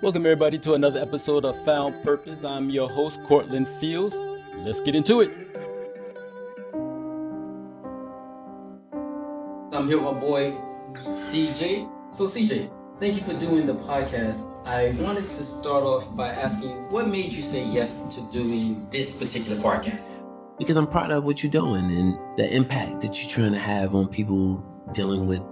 Welcome everybody to another episode of Found Purpose. I'm your host, Cortland Fields. Let's get into it. I'm here with my boy, CJ. So CJ, thank you for doing the podcast. I wanted to start off by asking, what made you say yes to doing this particular podcast? Because I'm proud of what you're doing and the impact that you're trying to have on people dealing with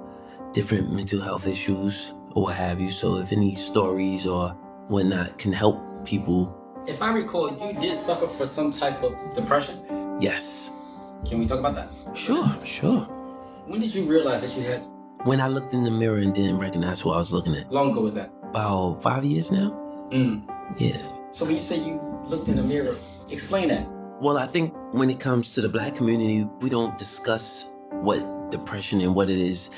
different mental health issues or what have you. So if any stories or whatnot can help people. If I recall, you did suffer from some type of depression? Yes. Can we talk about that? Sure. When did you realize that you had? When I looked in the mirror and didn't recognize who I was looking at. Long ago was that? About 5 years now. Yeah. So when you say you looked in the mirror, explain that. Well, I think when it comes to the Black community, we don't discuss what depression and what it is.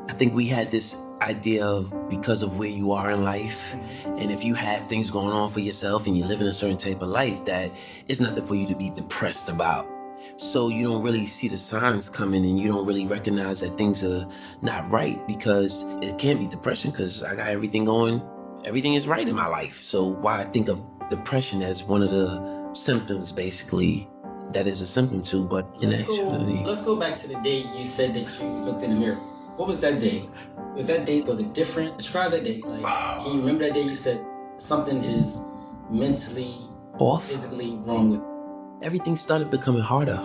I think we had this idea of because of where you are in life, and if you have things going on for yourself and you live in a certain type of life, that it's nothing for you to be depressed about. So you don't really see the signs coming and you don't really recognize that things are not right, because it can't be depression because I got everything going. Everything is right in my life. So why I think of depression as one of the symptoms, basically, that is a symptom too, but in actuality. Let's go back to the day you said that you looked in the mirror. What was that day? Was it different? Describe that day. Like, can you remember that day you said something is mentally, Off? physically wrong with? Everything started becoming harder.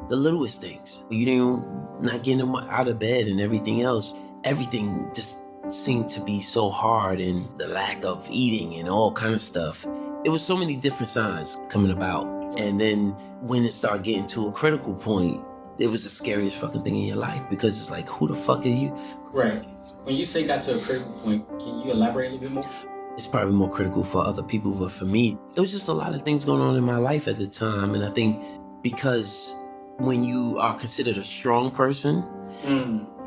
The littlest things. You didn't, not getting them out of bed and everything else. Everything just seemed to be so hard, and the lack of eating and all kind of stuff. It was so many different signs coming about. And then when it started getting to a critical point, it was the scariest fucking thing in your life, because it's like, who the fuck are you? Right. When you say got to a critical point, can you elaborate a little bit more? It's probably more critical for other people, but for me, it was just a lot of things going on in my life at the time. And I think because when you are considered a strong person,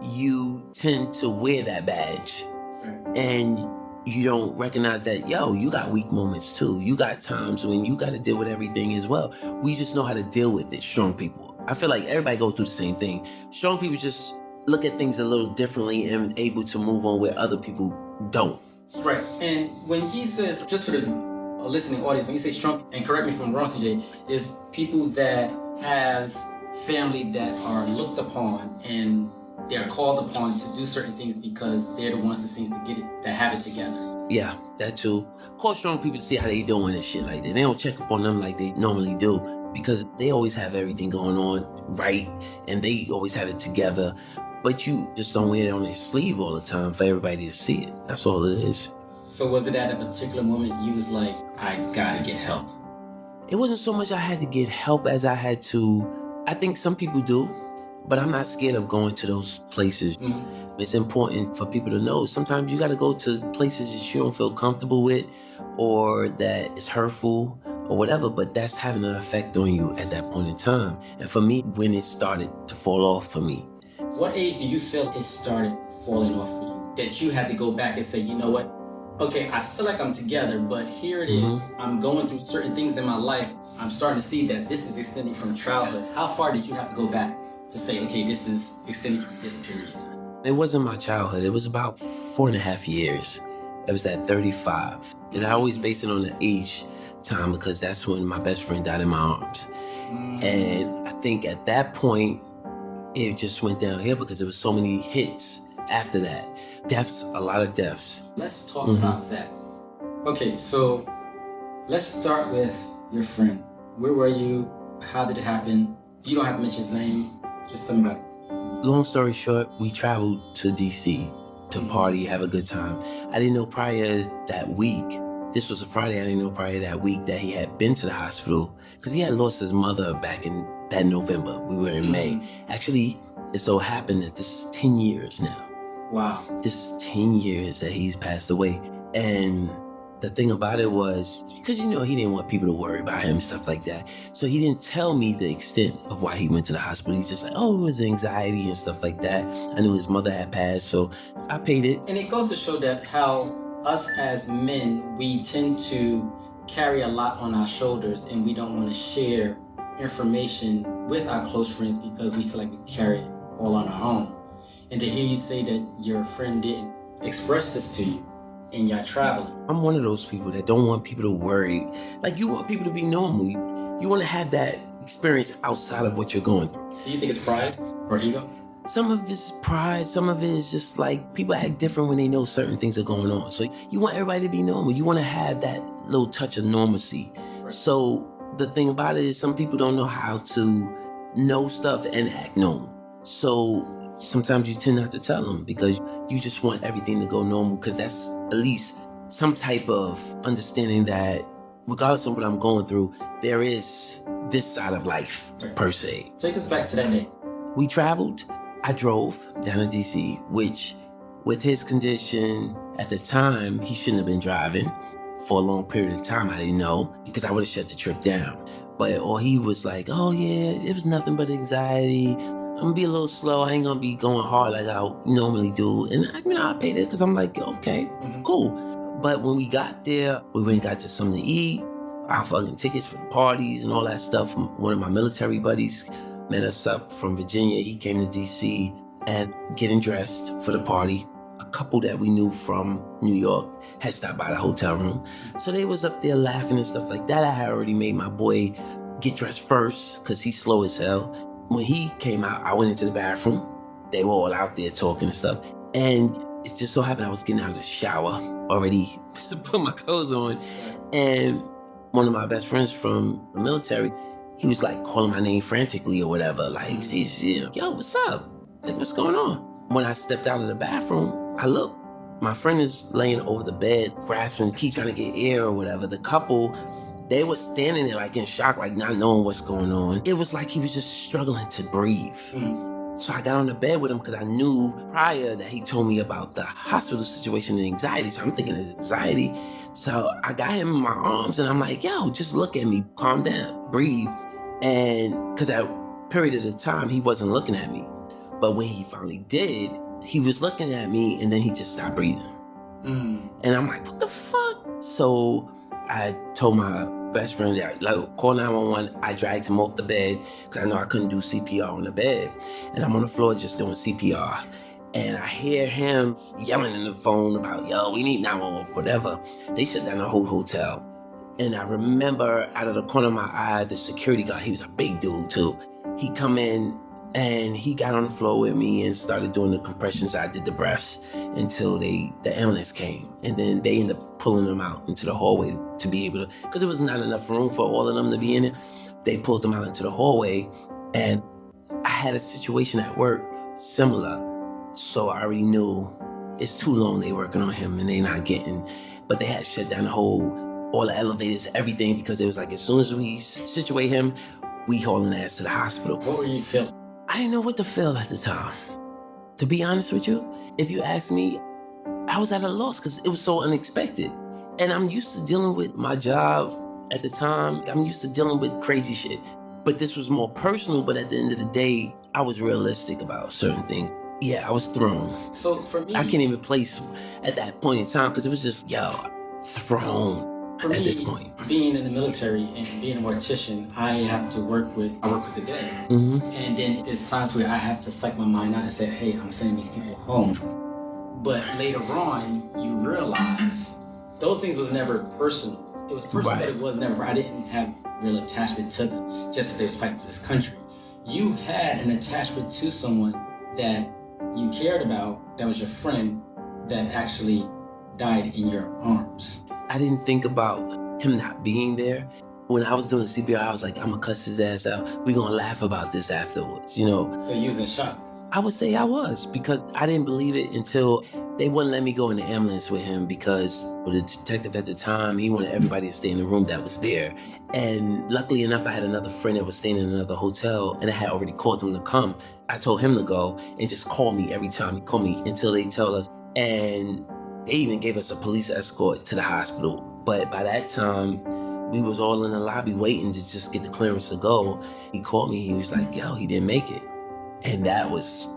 you tend to wear that badge. Right. And you don't recognize that, you got weak moments too. You got times when you got to deal with everything as well. We just know how to deal with it, strong people. I feel like everybody goes through the same thing. Strong people just look at things a little differently and able to move on where other people don't. Right. And when he says, just for the listening audience, when he says strong, and correct me if I'm wrong, CJ, is people that has family that are looked upon and they're called upon to do certain things because they're the ones that seems to get it, that have it together. Yeah, that too. Call strong people to see how they doing and shit like that. They don't check up on them like they normally do, because they always have everything going on right and they always have it together. But you just don't wear it on their sleeve all the time for everybody to see it. That's all it is. So was it at a particular moment you was like, I gotta get help? It wasn't so much I had to get help as I had to. I think some people do, but I'm not scared of going to those places. It's important for people to know sometimes you got to go to places that you don't feel comfortable with, or that is hurtful or whatever, but that's having an effect on you at that point in time. And for me, when it started to fall off for me. What age do you feel it started falling off for you? That you had to go back and say, you know what? Okay, I feel like I'm together, but here it is. I'm going through certain things in my life. I'm starting to see that this is extending from childhood. How far did you have to go back to say, okay, this is extending from this period? It wasn't my childhood. It was about 4.5 years. It was at 35. And I always base it on the age time, because that's when my best friend died in my arms. And I think at that point, it just went downhill because there was so many hits after that. Deaths, a lot of deaths. Let's talk about that. Okay, so let's start with your friend. Where were you? How did it happen? You don't have to mention his name. Just tell me about it. Long story short, we traveled to DC to party, have a good time. I didn't know prior that week, this was a Friday, I didn't know prior that week that he had been to the hospital, because he had lost his mother back in that November. We were in May. Actually, it so happened that this is 10 years now. Wow. This is 10 years that he's passed away. And the thing about it was, because he didn't want people to worry about him and stuff like that. So he didn't tell me the extent of why he went to the hospital. He's just like, it was anxiety and stuff like that. I knew his mother had passed, so I paid it. And it goes to show that how us as men, we tend to carry a lot on our shoulders, and we don't want to share information with our close friends because we feel like we carry it all on our own. And to hear you say that your friend didn't express this to you, and y'all traveling. I'm one of those people that don't want people to worry. Like, you want people to be normal. You want to have that experience outside of what you're going through. Do you think it's pride or ego? Some of it's pride, some of it is just like people act different when they know certain things are going on. So you want everybody to be normal. You want to have that little touch of normalcy. Right. So the thing about it is some people don't know how to know stuff and act normal. So sometimes you tend not to tell them because you just want everything to go normal, because that's at least some type of understanding that regardless of what I'm going through, there is this side of life, Right. per se. Take us back to that day. We traveled. I drove down to DC, which with his condition at the time, he shouldn't have been driving for a long period of time. I didn't know, because I would have shut the trip down. Or he was like, oh yeah, it was nothing but anxiety. I'm gonna be a little slow. I ain't gonna be going hard like I normally do. And I paid it because I'm like, okay, cool. But when we got there, we went and got to something to eat. Our fucking tickets for the parties and all that stuff. One of my military buddies met us up from Virginia. He came to DC and getting dressed for the party. A couple that we knew from New York had stopped by the hotel room. So they was up there laughing and stuff like that. I had already made my boy get dressed first because he's slow as hell. When he came out, I went into the bathroom. They were all out there talking and stuff. And it just so happened I was getting out of the shower, already put my clothes on. And one of my best friends from the military, he was like calling my name frantically or whatever. Like, he's, yo, what's up? Like, what's going on? When I stepped out of the bathroom, I looked. My friend is laying over the bed, grasping the key, trying to get air or whatever. The couple, they were standing there like in shock, like not knowing what's going on. It was like he was just struggling to breathe. So I got on the bed with him because I knew prior that he told me about the hospital situation and anxiety. So I'm thinking it's anxiety. So I got him in my arms and I'm like, yo, just look at me, calm down, breathe. And because that period of the time, he wasn't looking at me. But when he finally did, he was looking at me and then he just stopped breathing. And I'm like, what the fuck? So I told my best friend that, like, call 911. I dragged him off the bed because I know I couldn't do CPR on the bed. And I'm on the floor just doing CPR. And I hear him yelling in the phone about, yo, we need 911, whatever. They shut down the whole hotel. And I remember out of the corner of my eye, the security guard, he was a big dude too. He come in and he got on the floor with me and started doing the compressions. I did the breaths until the ambulance came. And then they ended up pulling them out into the hallway to be able to, because there was not enough room for all of them to be in it. They pulled them out into the hallway. And I had a situation at work similar. So I already knew it's too long they working on him and they not getting, but they had shut down all the elevators, everything, because it was like, as soon as we situate him, we hauling ass to the hospital. What were you feeling? I didn't know what to feel at the time. To be honest with you, if you ask me, I was at a loss because it was so unexpected. And I'm used to dealing with my job at the time. I'm used to dealing with crazy shit. But this was more personal, but at the end of the day, I was realistic about certain things. Yeah, I was thrown. So for me, I can't even place at that point in time because it was just, thrown. For at me, this point, being in the military and being a mortician, I work with the dead. Mm-hmm. And then there's times where I have to psych my mind out and say, hey, I'm sending these people home. But later on, you realize those things was never personal. It was personal, Right. but it was never, I didn't have real attachment to them, just that they was fighting for this country. You had an attachment to someone that you cared about, that was your friend, that actually died in your arms. I didn't think about him not being there. When I was doing CPR, I was like, I'm gonna cuss his ass out. We're gonna laugh about this afterwards, So you was in shock. I would say I was, because I didn't believe it until they wouldn't let me go in the ambulance with him, because the detective at the time, he wanted everybody to stay in the room that was there. And luckily enough, I had another friend that was staying in another hotel and I had already called him to come. I told him to go and just call me every time he called me until they tell us. And they even gave us a police escort to the hospital. But by that time, we was all in the lobby waiting to just get the clearance to go. He called me, he was like, yo, he didn't make it. And that was,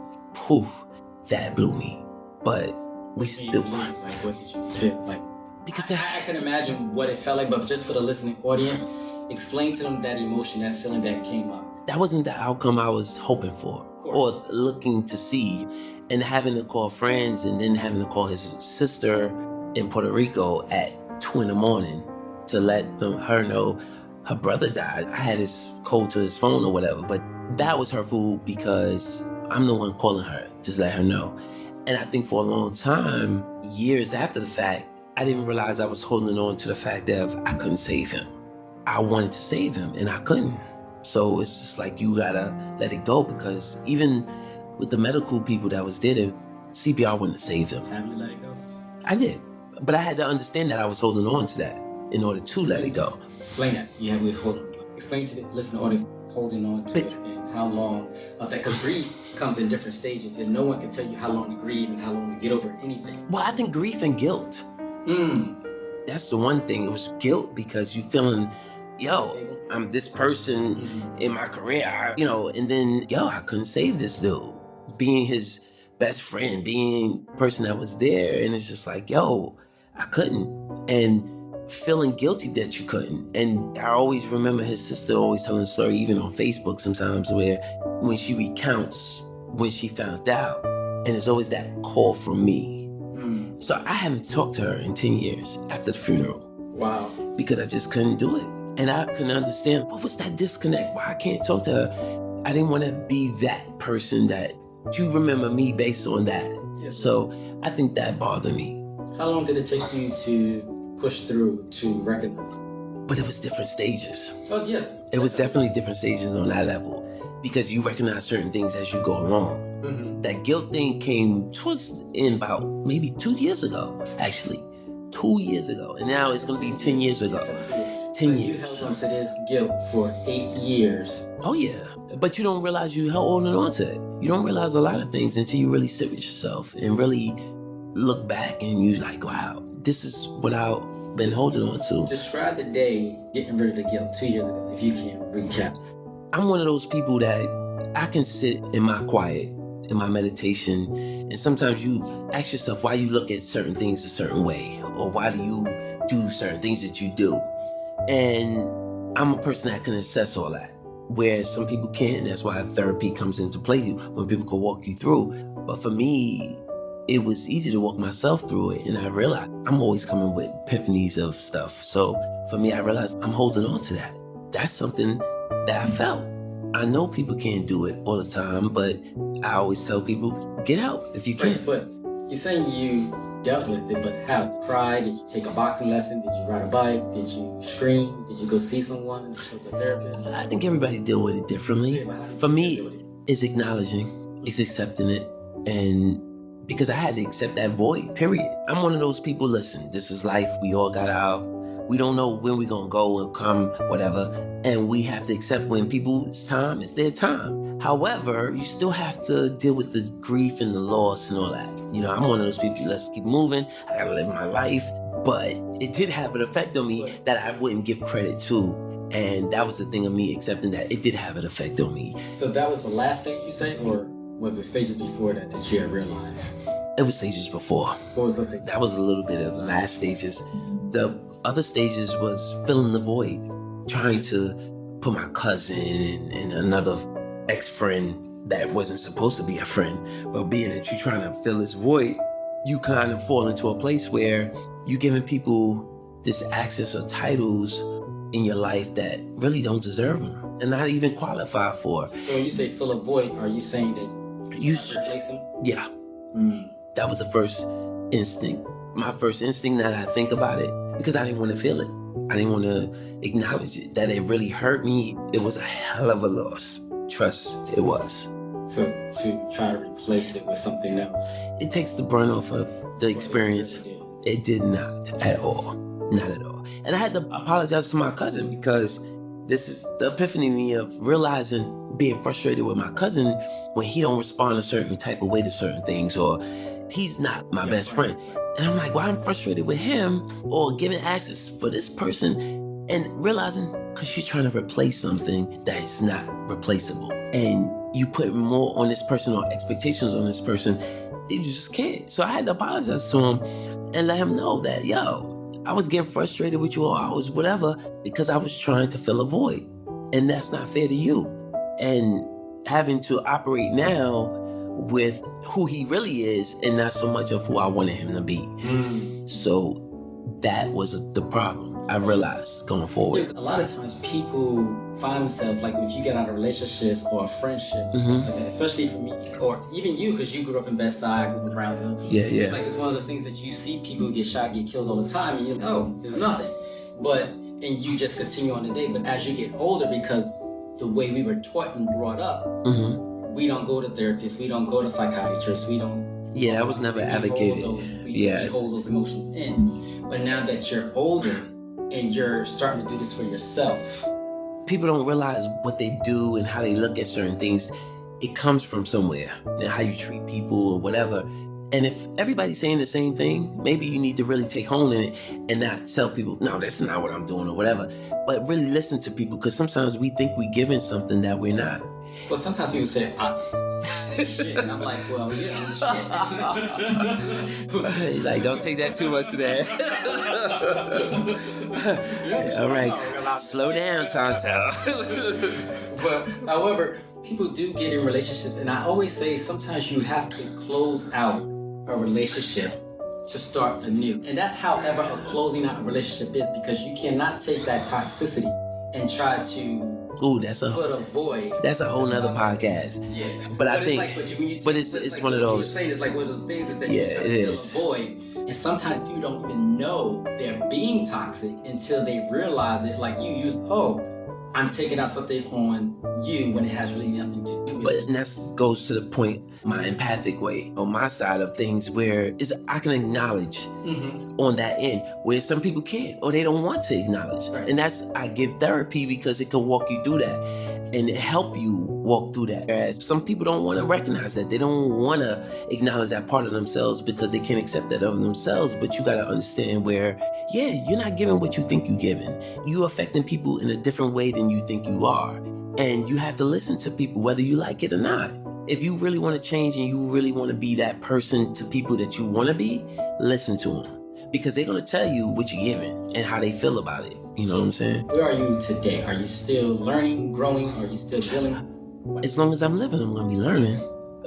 that blew me. But we still... Like, what did you feel? Like, because I can imagine what it felt like, but just for the listening audience, explain to them that emotion, that feeling that came up. that wasn't the outcome I was hoping for or looking to see. And having to call friends and then having to call his sister, in Puerto Rico at 2 in the morning to let her know her brother died. I had his code to his phone or whatever, but that was hurtful because I'm the one calling her to let her know. And I think for a long time, years after the fact, I didn't realize I was holding on to the fact that I couldn't save him. I wanted to save him and I couldn't. So it's just like, you gotta let it go, because even with the medical people that was there, CPR wouldn't save him. Have you let it go? I did, but I had to understand that I was holding on to that in order to let it go. Explain that. You have with holding. Explain to the listening audience holding on to it and how long of that, because grief comes in different stages, and no one can tell you how long to grieve and how long to get over anything. Well, I think grief and guilt. That's the one thing. It was guilt because you feeling, yo, I'm this person in my career, and then, I couldn't save this dude. Being his best friend, being the person that was there, and it's just like, I couldn't. And feeling guilty that you couldn't. And I always remember his sister always telling a story, even on Facebook sometimes, where when she recounts when she found out, and it's always that call from me. So I haven't talked to her in 10 years after the funeral. Wow. Because I just couldn't do it. And I couldn't understand, what was that disconnect? Why I can't talk to her? I didn't want to be that person that you remember me based on that. Yes. So I think that bothered me. How long did it take you to push through to recognize it? But it was different stages. Oh, yeah. It was definitely different stages on that level, because you recognize certain things as you go along. That guilt thing came towards in about maybe 2 years ago, actually. 2 years ago. And now it's going to be 10 years ago. 10 years. You held on to this guilt for 8 years. Oh, yeah. But you don't realize you held on to it. You don't realize a lot of things until you really sit with yourself and really look back, and you're like, wow, this is what I've been holding on to. Describe the day getting rid of the guilt 2 years ago, if you can recap. I'm one of those people that I can sit in my quiet, in my meditation, and sometimes you ask yourself why you look at certain things a certain way, or why do you do certain things that you do. And I'm a person that can assess all that, where some people can't. That's why therapy comes into play, when people can walk you through. But for me, it was easy to walk myself through it, and I realized I'm always coming with epiphanies of stuff. So for me, I realized I'm holding on to that. That's something that I felt. I know people can't do it all the time, but I always tell people, get out if you can. Right, but you're saying you dealt with it, but how? Did you cry? Did you take a boxing lesson? Did you ride a bike? Did you scream? Did you go see someone? Did you go to a therapist? I think everybody deal with it differently. For me, it's acknowledging, it's accepting it, and because I had to accept that void, period. I'm one of those people, listen, this is life. We all got out. We don't know when we're going to go or come, whatever. And we have to accept when people's time is their time. However, you still have to deal with the grief and the loss and all that. I'm one of those people, let's keep moving. I got to live my life. But it did have an effect on me that I wouldn't give credit to. And that was the thing of me accepting that it did have an effect on me. So that was the last stage you say, or was it stages before that you had realized? It was stages before. What was those stages? That was a little bit of the last stages. The other stages was filling the void, trying to put my cousin and another ex-friend that wasn't supposed to be a friend, but being that you're trying to fill this void, you kind of fall into a place where you're giving people this access or titles in your life that really don't deserve them and not even qualify for. So when you say fill a void, are you saying that you replace them? Yeah. That was the first instinct. My first instinct, now that I think about it, because I didn't want to feel it. I didn't want to acknowledge it, that it really hurt me. It was a hell of a loss. Trust, it was. So to try to replace it with something else. It takes the burn off of the experience. It did not at all. Not at all. And I had to apologize to my cousin, because this is the epiphany of me of realizing, being frustrated with my cousin when he don't respond a certain type of way to certain things, or he's not my best friend. And I'm like, well, I'm frustrated with him or giving access for this person, and realizing, because you're trying to replace something that is not replaceable. And you put more on this person or expectations on this person that you just can't. So I had to apologize to him and let him know that, I was getting frustrated with you, or I was whatever, because I was trying to fill a void. And that's not fair to you. And having to operate now with who he really is and not so much of who I wanted him to be. So that was the problem I realized going forward. A lot of times people find themselves, like if you get out of relationships or friendships, like that, especially for me, or even you, because you grew up in Best-Stuy, I grew up in Brownsville. Yeah. It's like it's one of those things that you see people get shot, get killed all the time, and you're like, oh, there's nothing. And you just continue on the day. But as you get older, because the way we were taught and brought up, we don't go to therapists, we don't go to psychiatrists, we don't. Yeah, that was never advocated. We hold those emotions in. But now that you're older and you're starting to do this for yourself, people don't realize what they do and how they look at certain things. It comes from somewhere, and how you treat people or whatever. And if everybody's saying the same thing, maybe you need to really take hold in it and not tell people, no, that's not what I'm doing or whatever. But really listen to people, because sometimes we think we're giving something that we're not. Well, sometimes people say, shit, and I'm like, well, yeah, I'm shit. Like, don't take that too much to that. Yeah, all right, slow down, Tonto. But, however, people do get in relationships, and I always say sometimes you have to close out a relationship to start anew. And that's however a closing out a relationship is, because you cannot take that toxicity and try to put a void. That's a whole nother podcast. Yeah. But I think, it's one of those. Saying it's like one of those things is that you try to fill a void. And sometimes people don't even know they're being toxic until they realize it. Like you use, I'm taking out something on you when it has really nothing to do with it. But that goes to the point, my empathic way, on my side of things, where I can acknowledge on that end, where some people can't or they don't want to acknowledge. Right. And I give therapy because it can walk you through that and help you walk through that. Whereas some people don't want to recognize that. They don't want to acknowledge that part of themselves because they can't accept that of themselves. But you got to understand where, you're not giving what you think you're giving. You're affecting people in a different way than you think you are. And you have to listen to people, whether you like it or not. If you really want to change and you really want to be that person to people that you want to be, listen to them. Because they're going to tell you what you're giving and how they feel about it. You know what I'm saying? Where are you today? Are you still learning, growing? Are you still dealing? As long as I'm living, I'm going to be learning.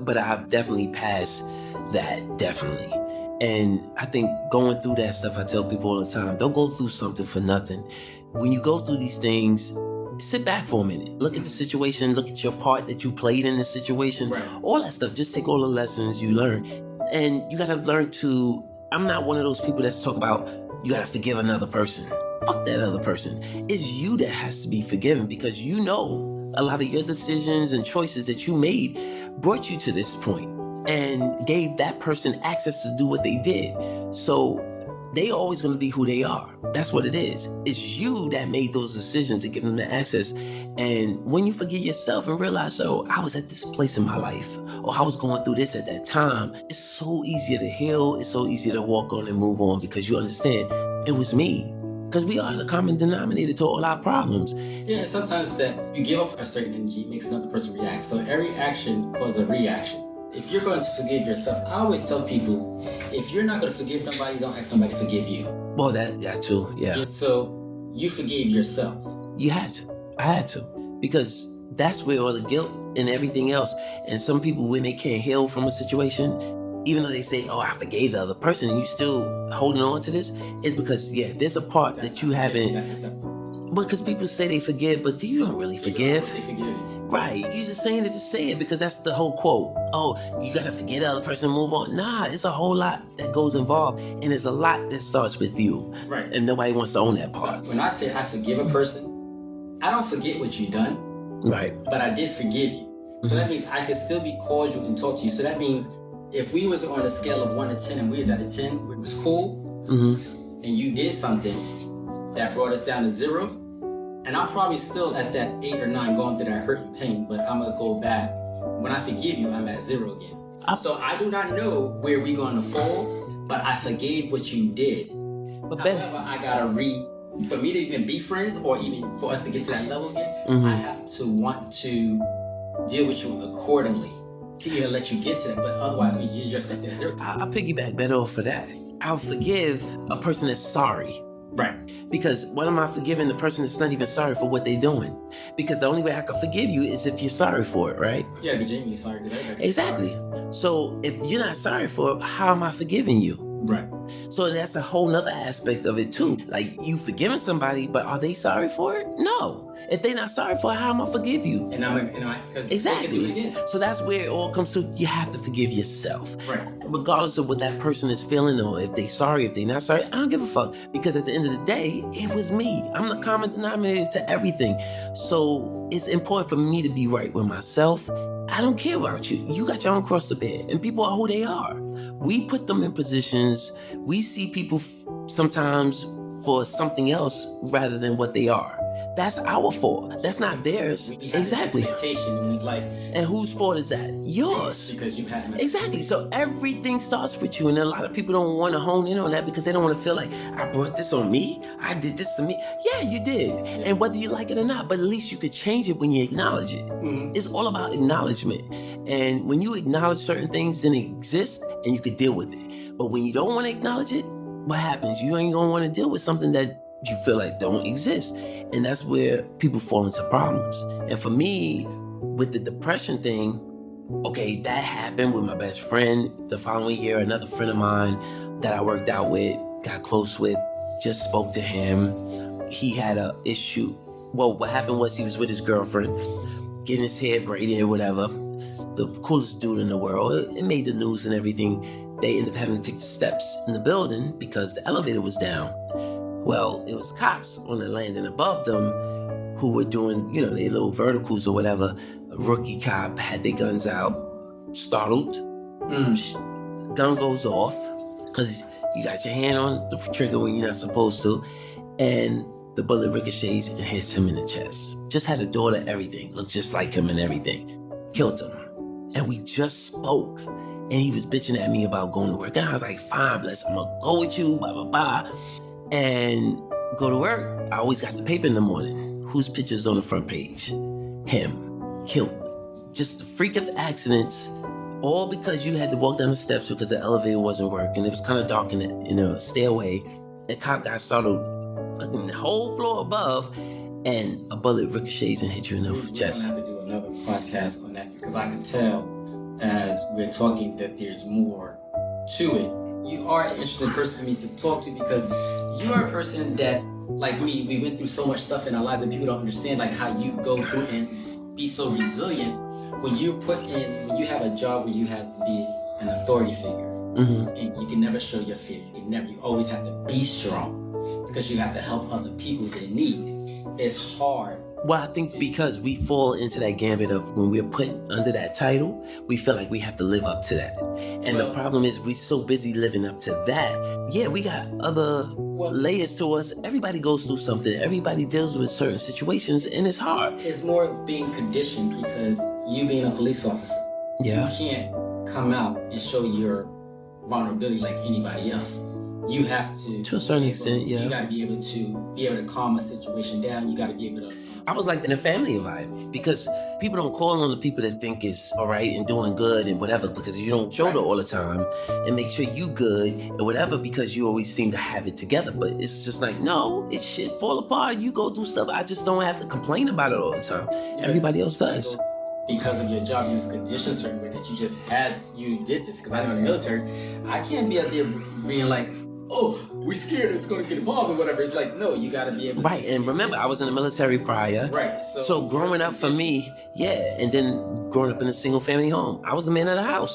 But I've definitely passed that, definitely. And I think going through that stuff, I tell people all the time, don't go through something for nothing. When you go through these things, sit back for a minute. Look at the situation. Look at your part that you played in the situation. Right. All that stuff. Just take all the lessons you learn. And you got to learn to... I'm not one of those people that's talk about you got to forgive another person. Fuck that other person. It's you that has to be forgiven, because you know a lot of your decisions and choices that you made brought you to this point and gave that person access to do what they did. So they always going to be who they are. That's what it is. It's you that made those decisions to give them the access. And when you forgive yourself and realize, I was at this place in my life, or I was going through this at that time, it's so easier to heal. It's so easier to walk on and move on, because you understand it was me. Because we are the common denominator to all our problems. Yeah, and sometimes that you give off a certain energy, it makes another person react. So every action causes a reaction. If you're going to forgive yourself, I always tell people, if you're not going to forgive nobody, don't ask nobody to forgive you. Well, that too, yeah. So you forgave yourself. You had to. I had to. Because that's where all the guilt and everything else. And some people, when they can't heal from a situation, even though they say, I forgave the other person, and you still holding on to this, it's because, there's a part that you haven't. That's acceptable. Because people say they forgive, but you don't really forgive. They forgive you. Right, you're just saying it to say it, because that's the whole quote. You gotta forget the other person, move on. Nah, it's a whole lot that goes involved, and it's a lot that starts with you. Right. And nobody wants to own that part. So when I say I forgive a person, I don't forget what you done. Right. But I did forgive you. So that means I can still be cordial and talk to you. So that means if we was on a scale of 1 to 10 and we was at a 10, it was cool, and you did something that brought us down to 0, and I'm probably still at that 8 or 9 going through that hurt and pain, but I'm going to go back. When I forgive you, I'm at 0 again. So I do not know where we're going to fall, but I forgave what you did. But However, I got to for me to even be friends, or even for us to get to that level again, I have to want to deal with you accordingly to even let you get to that. But otherwise, you're just going to stay at 0. I'll piggyback better off for that. I'll forgive a person that's sorry Right. Because what am I forgiving the person that's not even sorry for what they're doing? Because the only way I can forgive you is if you're sorry for it, right? Yeah, be genuinely sorry. Exactly. So if you're not sorry for it, how am I forgiving you? Right. So that's a whole nother aspect of it too. Like, you forgiving somebody, but are they sorry for it? No. If they're not sorry for it, how am I forgive you? And I'm because Exactly. they can do it again. So that's where it all comes to. You have to forgive yourself. Right. Regardless of what that person is feeling, or if they sorry, if they not sorry, I don't give a fuck. Because at the end of the day, it was me. I'm the common denominator to everything. So it's important for me to be right with myself. I don't care about you. You got your own cross to bear. And people are who they are. We put them in positions. We see people sometimes for something else rather than what they are. That's our fault. That's not theirs. We have Exactly. This expectation, and it's like, And whose fault is that? Yours. because you have an Exactly. So everything starts with you. And a lot of people don't want to hone in on that because they don't want to feel like, I brought this on me. I did this to me. Yeah, you did. And whether you like it or not, but at least you could change it when you acknowledge it. It's all about acknowledgement. And when you acknowledge certain things, then it exists and you could deal with it. But when you don't want to acknowledge it, what happens? You ain't going to want to deal with something that you feel like don't exist. And that's where people fall into problems. And for me, with the depression thing, okay, that happened with my best friend. The following year, another friend of mine that I worked out with, got close with, just spoke to him. He had a issue. Well, what happened was he was with his girlfriend, getting his hair braided or whatever. The coolest dude in the world. It made the news and everything. They ended up having to take the steps in the building because the elevator was down. Well, it was cops on the landing above them who were doing, their little verticals or whatever. A rookie cop had their guns out, startled. Gun goes off because you got your hand on the trigger when you're not supposed to. And the bullet ricochets and hits him in the chest. Just had a daughter, everything. Looked just like him and everything. Killed him. And we just spoke. And he was bitching at me about going to work. And I was like, fine, bless, I'm gonna go with you, blah, blah, blah. And go to work. I always got the paper in the morning. Whose picture's on the front page? Him. Killed. Just a freak of accidents. All because you had to walk down the steps because the elevator wasn't working. It was kind of dark in a stairway. The cop got startled in the whole floor above, and a bullet ricochets and hit you in the chest. We're gonna have to do another podcast on that because I can tell as we're talking that there's more to it. You are an interesting person for me to talk to because you are a person that, like me, we went through so much stuff in our lives that people don't understand, like how you go through and be so resilient. When you have a job where you have to be an authority figure, and you can never show your fear. You always have to be strong because you have to help other people in need. It's hard. Well, I think because we fall into that gambit of when we're put under that title, we feel like we have to live up to that. And the problem is we're so busy living up to that. Yeah, we got other layers to us. Everybody goes through something. Everybody deals with certain situations, and it's hard. It's more of being conditioned because you being a police officer, you can't come out and show your vulnerability like anybody else. You have to a certain extent, yeah. You got to be able to calm a situation down. You got to be able to. I was like in a family environment because people don't call on the people that think is all right and doing good and whatever because you don't show that all the time and make sure you good and whatever because you always seem to have it together. But it's just like, no, it shit fall apart. You go through stuff. I just don't have to complain about it all the time. Everybody else does. Because of your job, you was conditioned certain way that you did this. Because I know in the military, I can't be out there being like, oh, we're scared it's going to get involved or whatever. It's like, no, you got to be able to. Right, and remember, I was in the military prior. Right. So growing up for me, and then growing up in a single family home, I was the man of the house.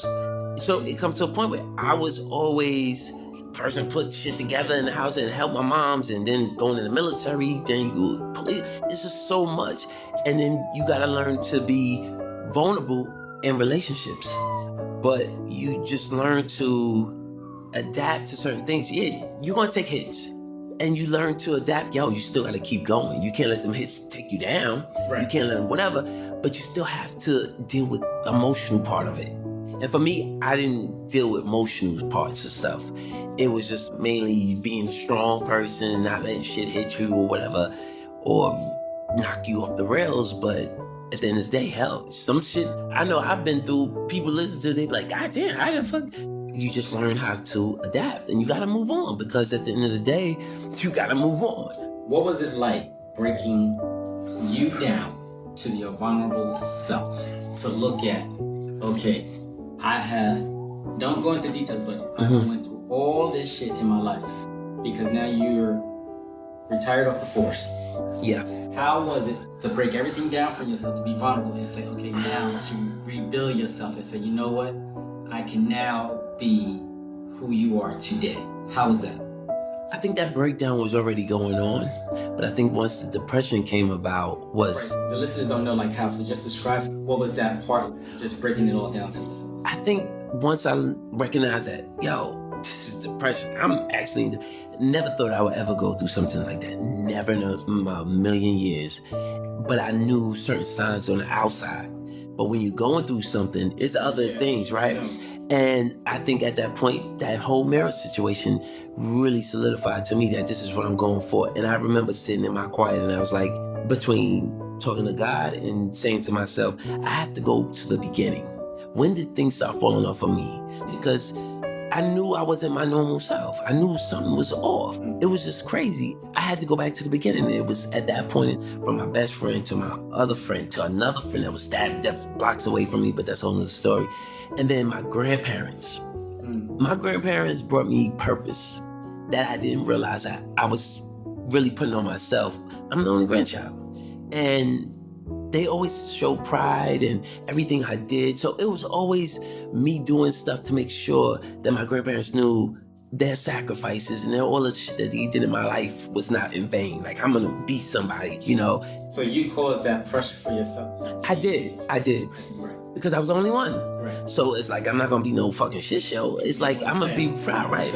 So it comes to a point where I was always the person put shit together in the house and help my moms, and then going in the military, then you police. It's just so much. And then you got to learn to be vulnerable in relationships. But you just learn to adapt to certain things. Yeah, you're gonna take hits. And you learn to adapt. You still gotta keep going. You can't let them hits take you down. Right. You can't let them whatever, but you still have to deal with the emotional part of it. And for me, I didn't deal with emotional parts of stuff. It was just mainly being a strong person and not letting shit hit you or whatever, or knock you off the rails. But at the end of the day, hell, some shit I know I've been through, people listen to it, they be like, God damn, how the fuck? you just learn how to adapt, and you got to move on, because at the end of the day, you got to move on. What was it like breaking you down to your vulnerable self to look at, okay, I have, don't go into details, but I went through all this shit in my life because now you're retired off the force. Yeah. How was it to break everything down for yourself, to be vulnerable and say, okay, now to rebuild yourself and say, you know what? I can now be who you are today. How was that? I think that breakdown was already going on, but I think once the depression came about was... Right. The listeners don't know like how, so just describe what was that part, just breaking it all down to yourself. I think once I recognized that, yo, this is depression. I'm actually never thought I would ever go through something like that. Never in a million years. But I knew certain signs on the outside. But when you're going through something, it's other things, right? And I think at that point, that whole marriage situation really solidified to me that this is what I'm going for. And I remember sitting in my quiet and I was like, between talking to God and saying to myself, I have to go to the beginning. When did things start falling off of me? Because I knew I wasn't my normal self. I knew something was off. It was just crazy. I had to go back to the beginning. It was at that point from my best friend to my other friend to another friend that was stabbed death blocks away from me, but that's a whole other story. And then my grandparents. My grandparents brought me purpose that I didn't realize I was really putting on myself. I'm the only grandchild. And they always showed pride in everything I did. So it was always me doing stuff to make sure that my grandparents knew their sacrifices and all the shit that they did in my life was not in vain. Like, I'm gonna be somebody, you know? So you caused that pressure for yourself too? I did. Right. Because I was the only one. Right. So it's like, I'm not gonna be no fucking shit show. It's like, I'm gonna be proud, right?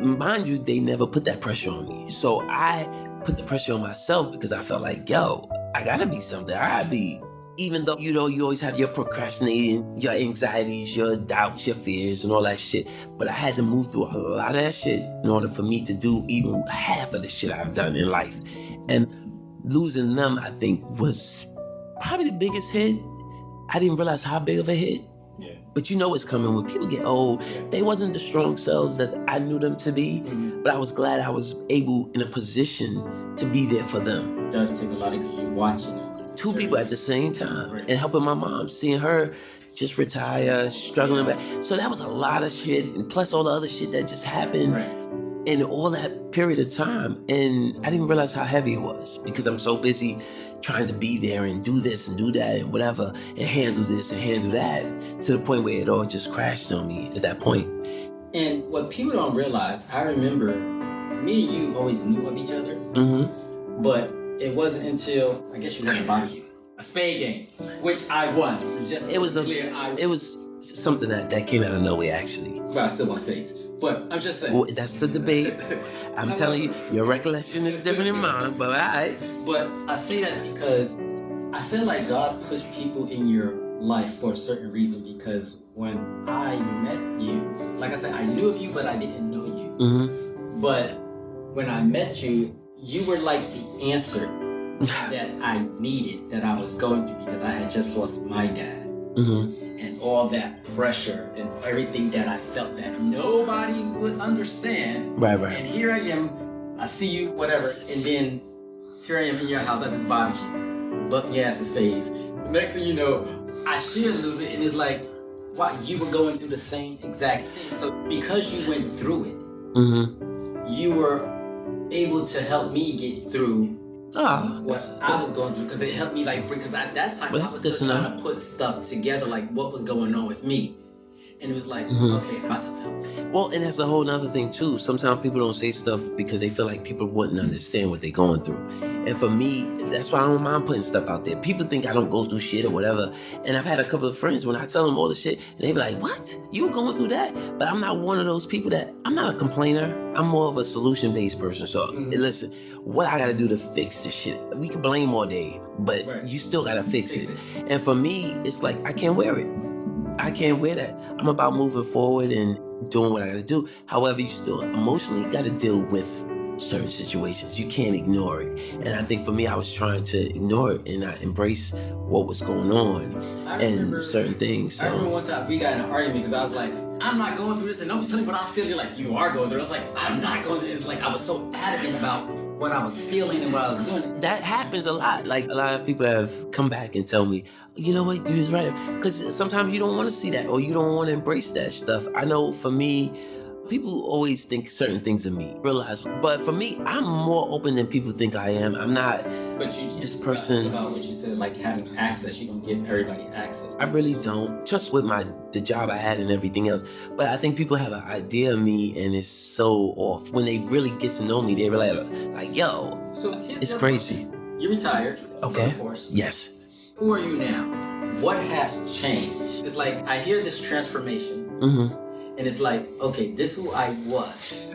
Mind you, they never put that pressure on me. So I put the pressure on myself because I felt like, yo, I gotta be something. I gotta be, even though, you know, you always have your procrastinating, your anxieties, your doubts, your fears, and all that shit. But I had to move through a lot of that shit in order for me to do even half of the shit I've done in life. And losing them, I think, was probably the biggest hit. I didn't realize how big of a hit. Yeah. But you know what's coming. When people get old, they wasn't the strong selves that I knew them to be. But I was glad I was able, in a position, to be there for them. It does take a lot of you watching it. Two people at the same time, Right. and helping my mom, seeing her just retire, struggling back. So that was a lot of shit, and plus all the other shit that just happened in all that period of time. And I didn't realize how heavy it was because I'm so busy trying to be there and do this and do that and whatever, and handle this and handle that, to the point where it all just crashed on me at that point. And what people don't realize, I remember me and you always knew of each other, but it wasn't until, I guess you went to barbecue, a spade game, which I won. Just It was clear, it was something that came out of nowhere, actually. Well, I still want spades, but I'm just saying. Well, that's the debate. I'm telling you, your recollection is different than mine, but all right. But I say that because I feel like God puts people in your life for a certain reason, because when I met you, like I said, I knew of you, but I didn't know you. But when I met you, you were like the answer that I needed, that I was going through, because I had just lost my dad. And all that pressure and everything that I felt that nobody would understand. Right. And here I am, I see you, whatever, and then here I am in your house at this barbecue, busting your ass in spades. Next thing you know, I share a little bit, and it's like, wow, you were going through the same exact thing. So because you went through it, you were able to help me get through what I was going through, because it helped me, like, because at that time I was still trying to put stuff together, like what was going on with me. And it was like, okay, I must have helped. Well, and that's a whole nother thing too. Sometimes people don't say stuff because they feel like people wouldn't understand what they're going through. And for me, that's why I don't mind putting stuff out there. People think I don't go through shit or whatever. And I've had a couple of friends, when I tell them all the shit, and they be like, what? You were going through that? But I'm not one of those people I'm not a complainer. I'm more of a solution-based person. So listen, what I gotta do to fix this shit? We can blame all day, but you still gotta fix it. And for me, it's like, I can't wear it. I can't wear that. I'm about moving forward and doing what I gotta do. However, you still emotionally gotta deal with certain situations. You can't ignore it. And I think for me, I was trying to ignore it and not embrace what was going on and certain things. So. I remember one time we got in an argument because I was like, I'm not going through this, and don't be telling me what I feel. You're like, you are going through it. I was like, I'm not going through it. It's like I was so adamant about what I was feeling and what I was doing. That happens a lot. Like, a lot of people have come back and tell me, you know what, you was right. Because sometimes you don't want to see that, or you don't want to embrace that stuff. I know for me, people always think certain things of me, realize. But for me, I'm more open than people think I am. I'm not But you this person. about what you said, like having access. You don't give everybody access. I really don't. Just with the job I had and everything else. But I think people have an idea of me, and it's so off. When they really get to know me, they realize, like, yo, So it's crazy. You retired. Okay. Of course. Yes. Who are you now? What has changed? It's like I hear this transformation, and it's like, okay, this is who I was.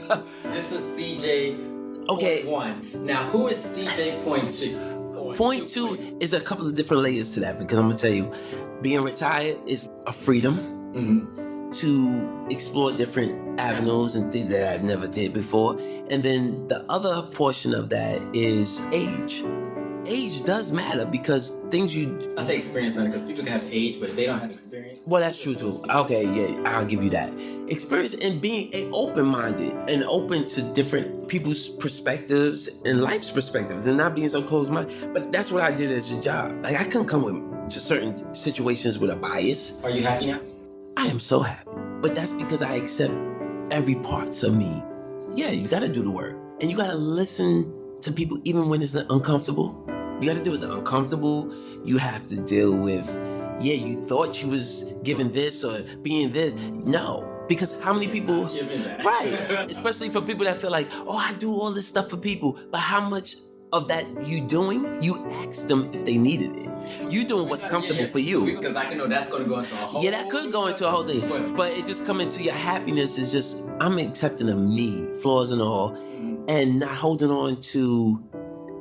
This was CJ. Okay. Point 1. Now, who is CJ point 2? Point 2 is a couple of different layers to that, because I'm gonna tell you, being retired is a freedom to explore different avenues and things that I never did before. And then the other portion of that is age. Age does matter, because things you... I say experience matter because people can have age, but if they don't have experience. Well, that's true too. Okay, yeah, I'll give you that. Experience and being open-minded and open to different people's perspectives and life's perspectives, and not being so closed-minded. But that's what I did as a job. Like, I couldn't come to certain situations with a bias. Are you happy now? I am so happy. But that's because I accept every parts of me. Yeah, you gotta do the work. And you gotta listen to people even when it's uncomfortable. You gotta deal with the uncomfortable. You have to deal with, yeah, you thought you was giving this or being this. No, because how many people, Giving that. right, especially for people that feel like, oh, I do all this stuff for people, but how much of that you doing, you ask them if they needed it. You doing what's comfortable for you. Because I can know that's going to go into a whole... Yeah, that could go into a whole thing. But it just coming to your happiness is just, I'm accepting of me, flaws and all, and not holding on to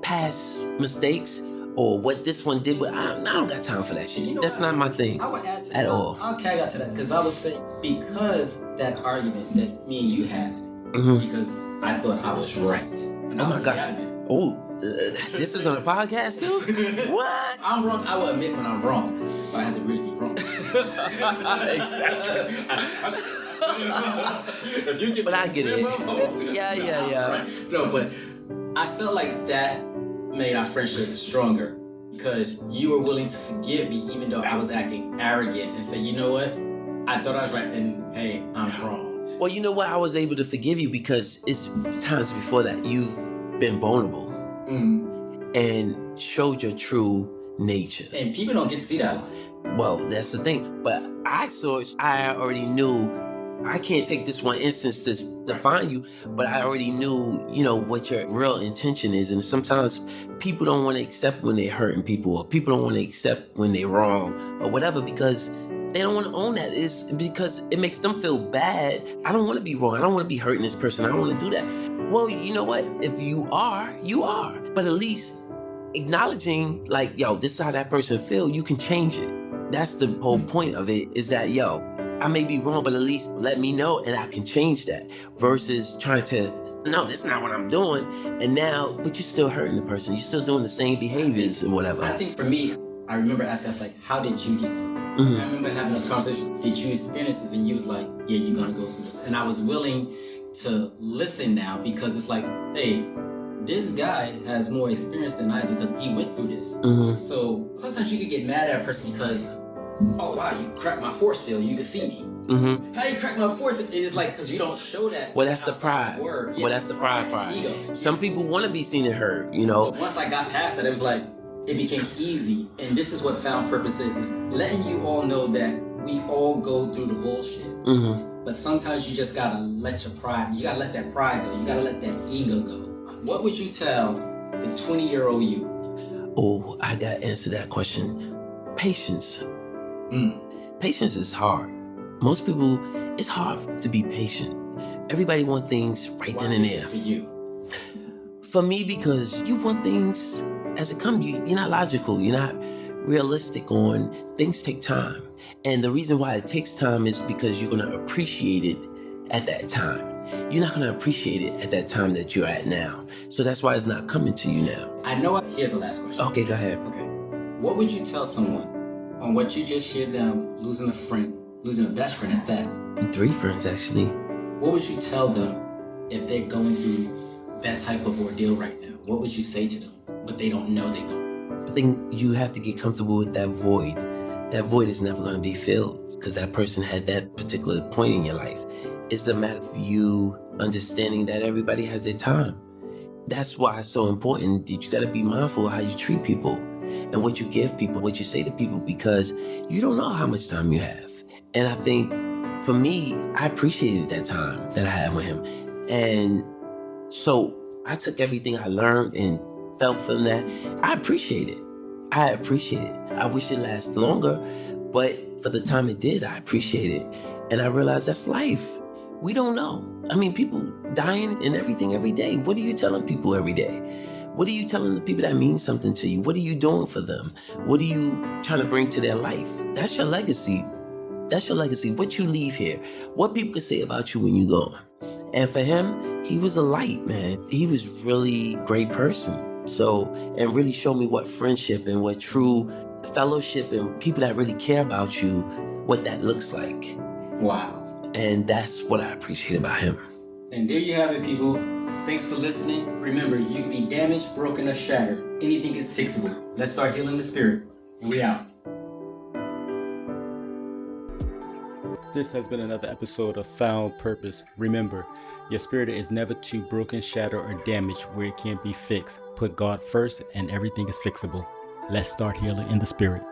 past mistakes or what this one did. But I don't got time for that shit. You know That's what? not my thing I would add to at that. all. I'll tag out to that because I was saying, because that argument that me and you had, because I thought I was right. And Oh I my was God. adamant. Oh, this is on a podcast too? What? I'm wrong. I will admit when I'm wrong, but I have to really be wrong. Exactly. If you get But I get it. Yeah. Right. No, but I felt like that made our friendship stronger because you were willing to forgive me even though I was acting arrogant and say, you know what? I thought I was right and hey, I'm wrong. Well, you know what? I was able to forgive you because it's times before that you've been vulnerable and showed your true nature. And people don't get to see that a lot. Well, that's the thing. But I already knew I can't take this one instance to define you, but I already knew, what your real intention is. And sometimes people don't want to accept when they're hurting people, or people don't want to accept when they're wrong or whatever, because they don't want to own that. It's because it makes them feel bad. I don't want to be wrong. I don't want to be hurting this person. I don't want to do that. Well, you know what? If you are, you are. But at least acknowledging, like, yo, this is how that person feel, you can change it. That's the whole point of it, is that, yo, I may be wrong, but at least let me know and I can change that. Versus trying to, no, that's not what I'm doing. And now, but you're still hurting the person. You're still doing the same behaviors and whatever. I think for me, I remember asking, I was like, how did you get through? I remember having those conversations. Did you experience this? And you was like, yeah, you're going to go through this. And I was willing to listen now because it's like, hey, this guy has more experience than I do because he went through this. So sometimes you could get mad at a person because, oh wow, you cracked my force field. You can see me. How you crack my force field? And it's like, because you don't show that. Well, that's the outside pride. word. Well, that's the pride. Ego. Some people want to be seen and heard, But once I got past that, it was like, it became easy. And this is what Found Purpose is letting you all know that we all go through the bullshit. But sometimes you just gotta let your pride, you gotta let that pride go. You gotta let that ego go. What would you tell the 20-year-old you? Oh, I gotta answer that question. Patience. Patience is hard. Most people, it's hard to be patient. Everybody wants things right then and there. For you? For me, because you want things as it comes. You're not logical. You're not realistic on things. Take time. And the reason why it takes time is because you're going to appreciate it at that time. You're not going to appreciate it at that time that you're at now. So that's why it's not coming to you now. I know. Here's the last question. Okay, go ahead. Okay. What would you tell someone on what you just shared down, losing a friend, losing a best friend at that. 3 friends, actually. What would you tell them if they're going through that type of ordeal right now? What would you say to them, but they don't know they're going? I think you have to get comfortable with that void. That void is never going to be filled because that person had that particular point in your life. It's a matter of you understanding that everybody has their time. That's why it's so important that you got to be mindful of how you treat people and what you give people, what you say to people, because you don't know how much time you have. And I think for me, I appreciated that time that I had with him. And so I took everything I learned and felt from that. I appreciate it. I appreciate it. I wish it lasted longer, but for the time it did, I appreciate it. And I realized that's life. We don't know. I mean, people dying and everything every day. What are you telling people every day? What are you telling the people that mean something to you? What are you doing for them? What are you trying to bring to their life? That's your legacy. That's your legacy. What you leave here. What people can say about you when you go. And for him, he was a light, man. He was really a great person. So, and really showed me what friendship and what true fellowship and people that really care about you, what that looks like. Wow. And that's what I appreciate about him. And there you have it, people. Thanks for listening. Remember, you can be damaged, broken, or shattered. Anything is fixable. Let's start healing the spirit. And we out. This has been another episode of Found Purpose. Remember, your spirit is never too broken, shattered, or damaged where it can't be fixed. Put God first and everything is fixable. Let's start healing in the spirit.